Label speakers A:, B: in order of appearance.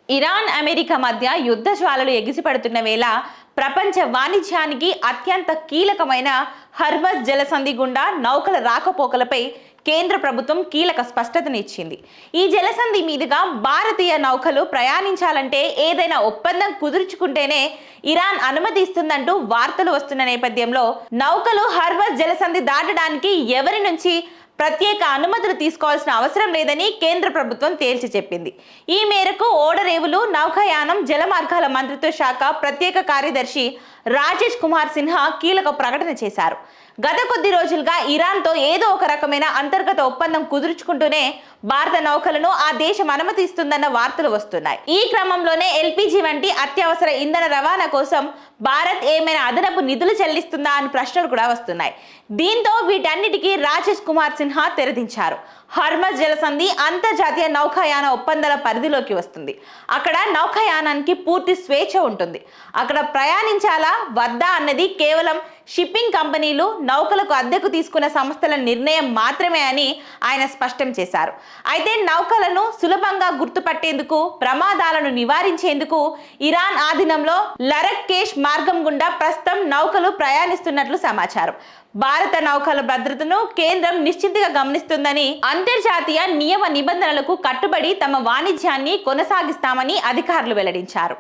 A: Iran America మధ్య యుద్ధ జ్వాలలు ఎగిసిపడుతున్న వేళ ప్రపంచ వాణిజ్యానికి అత్యంత కీలకమైన హర్మజ్ జలసంధి గుండా నౌకల రాకపోకలపై కేంద్ర ప్రభుత్వం కీలక స్పష్టతనిచ్చింది. ఈ జలసంధి మీదుగా భారతీయ నౌకలు ప్రయాణించాలంటే ఏదైనా ఒప్పందం కుదుర్చుకుంటేనే ఇరాన్ అనుమతిస్తుందంటూ వార్తలు వస్తున్న నేపథ్యంలో నౌకలు హర్మజ్ జలసంధి దాటడానికి ఎవరి నుంచి ప్రత్యేక అనుమతులు తీసుకోవాల్సిన అవసరం లేదని కేంద్ర ప్రభుత్వం తేల్చి చెప్పింది. ఈ మేరకు ఓడరేవులు, నౌకాయానం, జలమార్గాల మంత్రిత్వ శాఖ ప్రత్యేక కార్యదర్శి రాజేష్ కుమార్ సిన్హా కీలక ప్రకటన చేశారు. గత కొద్ది రోజులుగా ఇరాన్తో ఏదో ఒక రకమైన అంతర్గత ఒప్పందం కుదుర్చుకుంటూనే భారత నౌకలను ఆ దేశం అనుమతిస్తుందన్న వార్తలు వస్తున్నాయి. ఈ క్రమంలోనే ఎల్పీజీ వంటి అత్యవసర ఇంధన రవాణా కోసం భారత్ ఏమైనా అదనపు నిధులు చెల్లిస్తుందా అని ప్రశ్నలు కూడా వస్తున్నాయి. దీంతో వీటన్నిటికీ రాజేష్ కుమార్ సిన్హా తెరదించారు. హర్మజ్ జలసంధి అంతర్జాతీయ నౌకాయాన ఒప్పందాల పరిధిలోకి వస్తుంది. అక్కడ నౌకాయానానికి పూర్తి స్వేచ్ఛ ఉంటుంది. అక్కడ ప్రయాణించాలా వద్దా అన్నది కేవలం షిప్పింగ్ కంపెనీలు, నౌకలకు అద్దెకు తీసుకున్న సంస్థల నిర్ణయం మాత్రమే అని ఆయన స్పష్టం చేశారు. అయితే నౌకలను సులభంగా గుర్తుపట్టేందుకు, ప్రమాదాలను నివారించేందుకు ఇరాన్ ఆధీనంలో లరక్కేష్ మార్గం గుండా ప్రస్తుతం నౌకలు ప్రయాణిస్తున్నట్లు సమాచారం. భారత నౌకల భద్రతను కేంద్రం నిశ్చితంగా గమనిస్తుందని, అంతర్జాతీయ నియమ నిబంధనలకు కట్టుబడి తమ వాణిజ్యాన్ని కొనసాగిస్తామని అధికారులు వెల్లడించారు.